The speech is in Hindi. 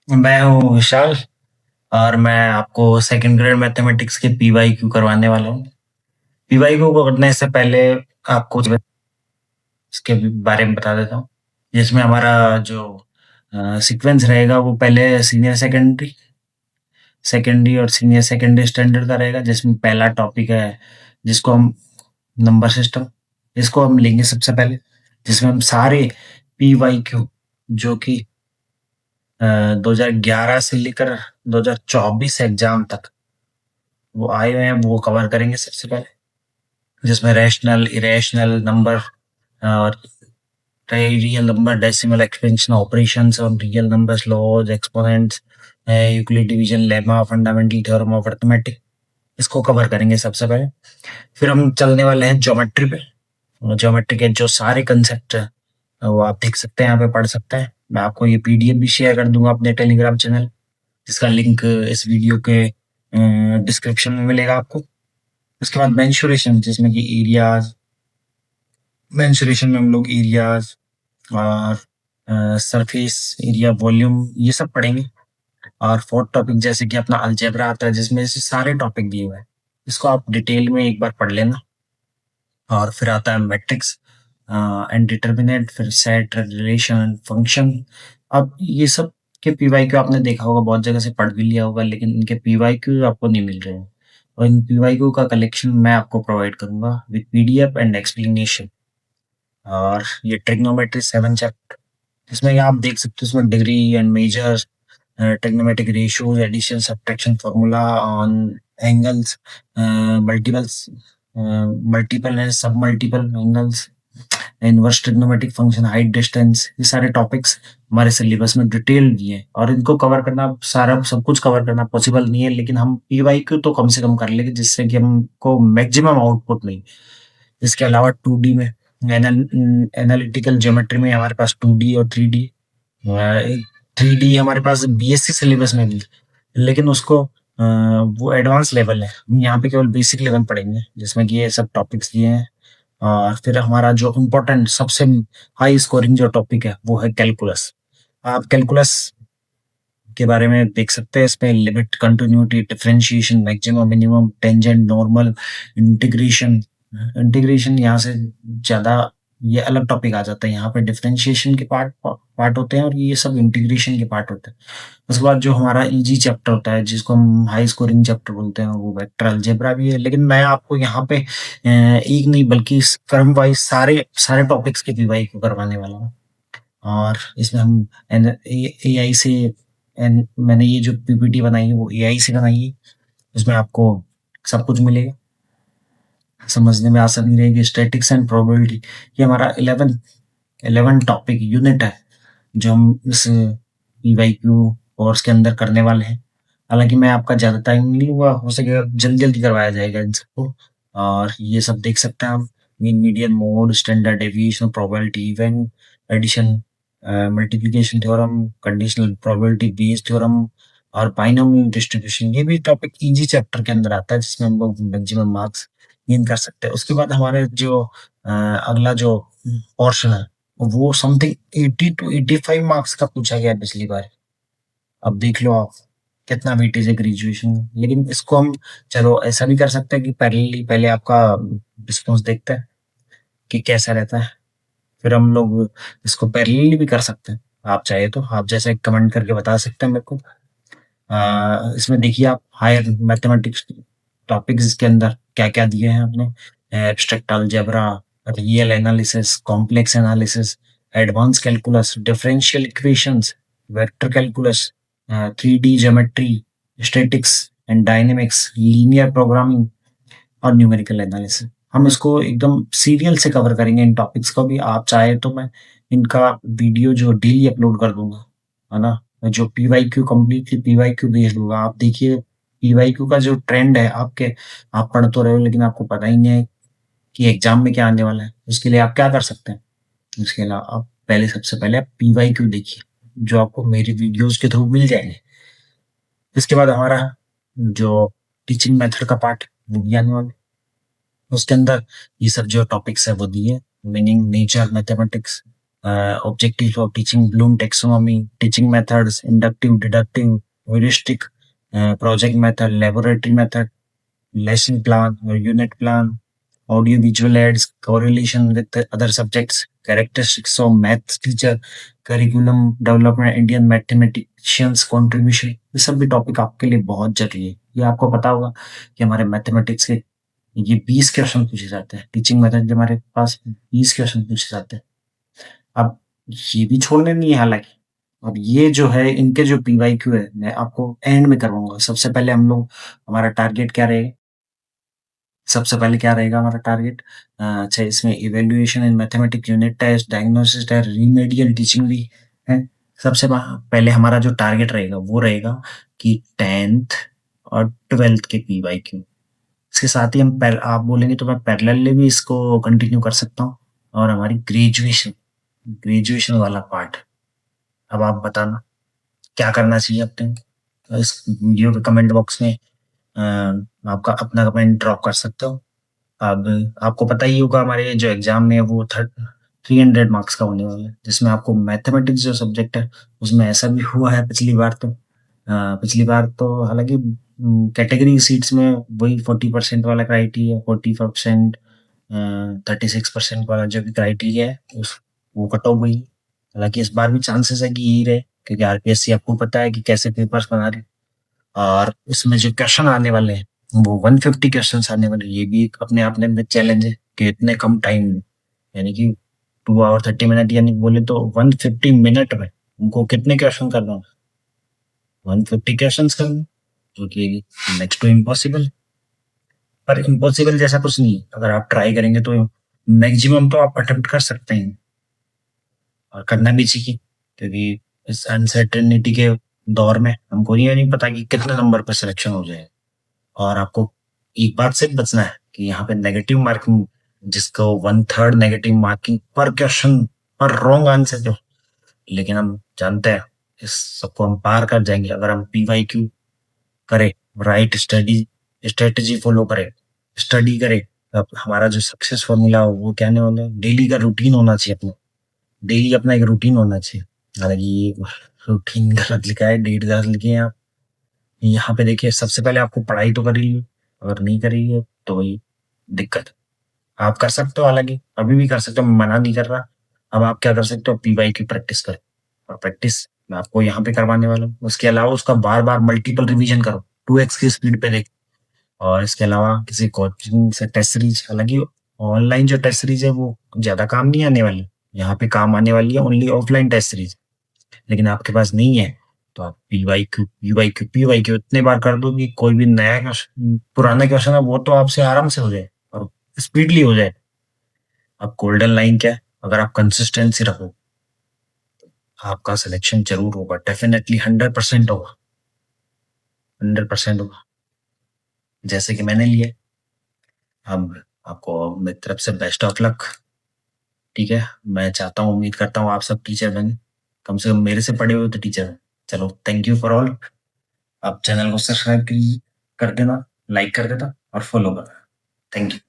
मैं हूँ विशाल और मैं आपको सेकंड ग्रेड मैथमेटिक्स के पीवाईक्यू करवाने वाला हूँ। पीवाईक्यू को करने से पहले आपको इसके बारे में बता देता हूँ। जिसमें हमारा जो सीक्वेंस रहेगा वो पहले सीनियर सेकेंडरी सेकेंडरी और सीनियर सेकेंडरी स्टैंडर्ड का रहेगा, जिसमें पहला टॉपिक है जिसको हम नंबर सिस्टम, इसको हम लेंगे सबसे पहले, जिसमें हम सारे पीवाईक्यू जो कि 2011 से लेकर 2024 एग्जाम तक वो आए हुए हैं वो कवर करेंगे सबसे पहले, जिसमें रैशनल इरेशनल नंबर और real number decimal expansion operations और real numbers laws exponents Euclid division lemma fundamental theorem of arithmetic, इसको कवर करेंगे सबसे पहले। फिर हम चलने वाले हैं ज्योमेट्री पे। ज्योमेट्री के जो सारे कंसेप्ट है वो आप देख सकते हैं, यहाँ पे पढ़ सकते हैं। मैं आपको ये पीडीएफ भी शेयर कर दूंगा अपने टेलीग्राम चैनल, जिसका लिंक इस वीडियो के डिस्क्रिप्शन में मिलेगा आपको। उसके बाद मेंसुरेशन, जिसमें कि एरियाज, मेंसुरेशन में हम लोग एरियाज और सरफेस एरिया वॉल्यूम ये सब पढ़ेंगे। और फोर्थ टॉपिक जैसे कि अपना अलजेब्रा आता है, जिसमें से सारे टॉपिक दिए हुए हैं, इसको आप डिटेल में एक बार पढ़ लेना। और फिर आता है मैट्रिक्स एंड डिटर्मिनेंट, फिर सेट रिलेशन फंक्शन। अब ये सब के पीवाईक्यू आपने देखा होगा, बहुत जगह से पढ़ भी लिया होगा, लेकिन इनके पीवाईक्यू आपको नहीं मिल रहे हैं। और इन पीवाईक्यू का कलेक्शन मैं आपको प्रोवाइड करूंगा विद पीडीएफ एंड एक्सप्लेनेशन। और ये ट्रिग्नोमेट्री 7 चैप्टर, इसमें आप देख सकते हो, इसमें degree and measures, trigonometric ratios, addition subtraction formula on angles, multiples, multiple and sub multiple angles, inverse trigonometric function, height distance, ये सारे टॉपिक्स हमारे सिलेबस में डिटेल दिए हैं। और इनको कवर करना, सारा सब कुछ कवर करना पॉसिबल नहीं है, लेकिन हम पीवाईक्यू तो कम से कम कर लेंगे, जिससे कि हमको मैक्सिमम आउटपुट मिले। इसके अलावा 2D में, एनालिटिकल ज्योमेट्री में हमारे पास 2D और 3D, 3D हमारे पास बीएससी सिलेबस में भी, लेकिन उसको वो एडवांस लेवल है, हम यहाँ पे केवल बेसिक लेवल पढ़ेंगे, जिसमें कि ये सब टॉपिक्स दिए हैं। और फिर हमारा जो इम्पोर्टेंट सबसे हाई स्कोरिंग जो टॉपिक है वो है कैलकुलस। आप कैलकुलस के बारे में देख सकते हैं, इसमें limit, continuity, differentiation, maximum minimum, tangent, normal, integration. Integration यहाँ से ज्यादा ये अलग टॉपिक आ जाता है, यहाँ पे डिफरेंशिएशन के पार्ट पार्ट होते हैं और ये सब इंटीग्रेशन के पार्ट होते हैं। उसके बाद जो हमारा इजी चैप्टर होता है, जिसको हम हाई स्कोरिंग चैप्टर बोलते हैं, वो वेक्टर अलजेब्रा भी है। लेकिन मैं आपको यहाँ पे एक नहीं बल्कि क्रम वाइज सारे सारे टॉपिक्स के पीवाई को करवाने वाला हूँ। और इसमें हम एआई से, मैंने ये जो पीपीटी बनाई है वो एआई से बनाई है, इसमें आपको सब कुछ मिलेगा, समझने में आसानी रहेगी। स्टैटिक्स एंड प्रोबेबिलिटी, ये हमारा 11 टॉपिक यूनिट है जो हम इस पीवाईक्यू कोर्स के अंदर करने वाले हैं। हालांकि मैं आपका ज्यादा टाइम नहीं लूंगा, हो सकेगा जल्दी जल्दी करवाया जाएगा इन सबको। और ये सब देख सकते हैं आप, mean median mode, standard deviation, probability, event addition, multiplication theorem, conditional probability based theorem और बाइनोमियल डिस्ट्रीब्यूशन, ये भी टॉपिक इजी चैप्टर के अंदर आता है, जिसमें हम लोग मैक्सिमम मार्क्स गेन कर सकते हैं। उसके बाद हमारे जो अगला जो पोर्शन है वो समथिंग 80 टू 85 मार्क्स का पूछा गया पिछली बार। अब देख लो आप कितना वेटेज है ग्रेजुएशन में। लेकिन इसको हम, चलो ऐसा भी कर सकते हैं कि पहले आपका रिस्पॉन्स देखते हैं कि कैसा रहता है, फिर हम लोग इसको पैरेलली भी कर सकते हैं। आप चाहे तो आप जैसे कमेंट करके बता सकते हैं मेरे को। इसमें देखिए आप, हायर मैथमेटिक्स टॉपिक्स इसके अंदर क्या क्या दिए हैं आपने, abstract algebra, real analysis, complex analysis, advance calculus, differential equations, vector calculus, 3D geometry, statics and dynamics, linear programming और न्यूमेरिकल एनालिसिस। हम इसको एकदम सीरियल से कवर करेंगे इन टॉपिक्स को भी। आप चाहे तो मैं इनका वीडियो जो डेली अपलोड कर दूंगा, है ना, जो पीवाईक्यू कंप्लीटली पीवाईक्यू बेस्ड होगा। आप देखिए पीवाईक्यू का जो ट्रेंड है आपके, आप पढ़ तो रहे हो लेकिन आपको पता ही नहीं है कि एग्जाम में क्या आने वाला है। उसके लिए आप क्या कर सकते हैं, उसके अलावा आप पहले, सबसे पहले आप पीवाईक्यू देखिए, जो आपको मेरी वीडियोस के थ्रू मिल जाएंगे। इसके बाद हमारा जो टीचिंग मेथड का पार्ट वो भी आने वाला है। उसके अंदर ये सब जो टॉपिक्स है वो दिए, meaning, nature, mathematics, objectives of teaching, Bloom taxonomy, teaching methods, inductive, deductive, heuristic, project method, laboratory method, lesson plan or unit plan, audio visual aids, correlation with the other subjects, characteristics of maths teacher, curriculum development, Indian mathematicians contribution, ये सब भी टॉपिक आपके लिए बहुत जरूरी है। ये आपको पता होगा कि हमारे मैथमेटिक्स के ये 20 क्वेश्चन पूछे जाते हैं, टीचिंग मेथड के हमारे पास 20 क्वेश्चन पूछे जाते हैं। अब ये भी छोड़ने नहीं है हालांकि, अब ये जो है इनके जो PYQ है मैं आपको एंड में करवाऊंगा। सबसे पहले हम लोग हमारा टारगेट क्या रहेगा, सबसे पहले क्या रहेगा हमारा टारगेट, अच्छा इसमें evaluation in mathematics unit test, diagnosis test, remedial teaching भी है। सबसे पहले हमारा जो टारगेट रहेगा वो रहेगा कि 10th और 12th के PYQ। इसके साथ ही हम आप बोलेंगे तो मैं पैरेलल भी इसको कंटिन्यू कर सकता हूँ। और हमारी ग्रेजुएशन ग्रेजुएशन वाला पार्ट, अब आप बताना क्या करना चाहिए अपने। इस वीडियो के कमेंट बॉक्स में आपका अपना कमेंट ड्रॉप कर सकते हो। अब आपको पता ही होगा हमारे जो एग्जाम में है वो 300 मार्क्स का होने वाला है, जिसमें आपको मैथमेटिक्स जो सब्जेक्ट है उसमें ऐसा भी हुआ है पिछली बार तो हालांकि कैटेगरी सीट्स में वही 40% वाला क्राइटेरिया, 40%, 36% वाला जो भी क्राइटेरिया है उस वो कट ऑफ गई। हालांकि इस बार भी चांसेस है कि यही रहे, क्योंकि आरपीएससी आपको पता है कि कैसे पेपर्स बना रहे हैं। और इसमें जो क्वेश्चन आने वाले हैं वो 150 क्वेश्चंस आने वाले हैं। ये भी एक अपने आप में चैलेंज है कि इतने कम टाइम में, यानी कि 2 hour 30 minute, यानी बोले तो 150 मिनट में उनको कितने क्वेश्चन करना है, 150 क्वेश्चन करना, जो कि नेक्स्ट टू इम्पॉसिबल। पर इम्पॉसिबल जैसा कुछ नहीं है, अगर आप ट्राई करेंगे तो मैक्सिमम तो आप अटेम्प्ट कर सकते हैं और करना भी चाहिए, क्योंकि इस अनसर्टेनिटी के दौर में हमको ये नहीं पता कि कितने नंबर पर सिलेक्शन हो जाए। और आपको एक बात से बचना है कि यहाँ पे नेगेटिव मार्किंग, जिसको 1/3 नेगेटिव मार्किंग पर क्वेश्चन पर रॉन्ग आंसर जो, लेकिन हम जानते हैं इस सबको हम पार कर जाएंगे अगर हम PYQ करें, राइट स्ट्रेटेजी फॉलो करें, स्टडी करें। अब हमारा जो सक्सेस फॉर्मूला हो वो क्या नहीं होना, डेली का रूटीन होना चाहिए अपना, डेली अपना एक रूटीन होना चाहिए। हालांकि ये रूटीन गलत लिखा है, डेट गलत लिखी है आप यहाँ पे देखिए। सबसे पहले आपको पढ़ाई तो करी ली, अगर नहीं करी है तो वही दिक्कत। आप कर सकते हो, हालांकि अभी भी कर सकते हो, मैं मना नहीं कर रहा। अब आप क्या कर सकते हो, PYQ प्रैक्टिस करें, और प्रैक्टिस मैं आपको यहाँ पे करवाने वाला हूँ। उसके अलावा उसका बार बार मल्टीपल रिवीजन करो, 2x की स्पीड पे देख। और इसके अलावा किसी कोचिंग से टेस्ट सीरीज, हालांकि ऑनलाइन जो टेस्ट सीरीज है वो ज्यादा काम नहीं आने वाली, यहाँ पे काम आने वाली है ओनली ऑफलाइन टेस्ट सीरीज। लेकिन आपके पास नहीं है तो आप PYQ इतने बार कर दो कि कोई भी नया क्वेश्चन, पुराना क्वेश्चन है वो तो आपसे आराम से हो जाए और स्पीडली हो जाए। अब गोल्डन लाइन क्या है, अगर आप कंसिस्टेंसी रखो आपका सिलेक्शन जरूर होगा, डेफिनेटली 100% होगा, 100% होगा, जैसे कि मैंने लिया। अब आपको मेरी तरफ से बेस्ट ऑफ लक। ठीक है, मैं चाहता हूँ, उम्मीद करता हूँ आप सब टीचर बने, कम से कम मेरे से पढ़े हुए तो टीचर बने। चलो, थैंक यू फॉर ऑल। आप चैनल को सब्सक्राइब कर देना, लाइक कर देना और फॉलो करना। Thank you.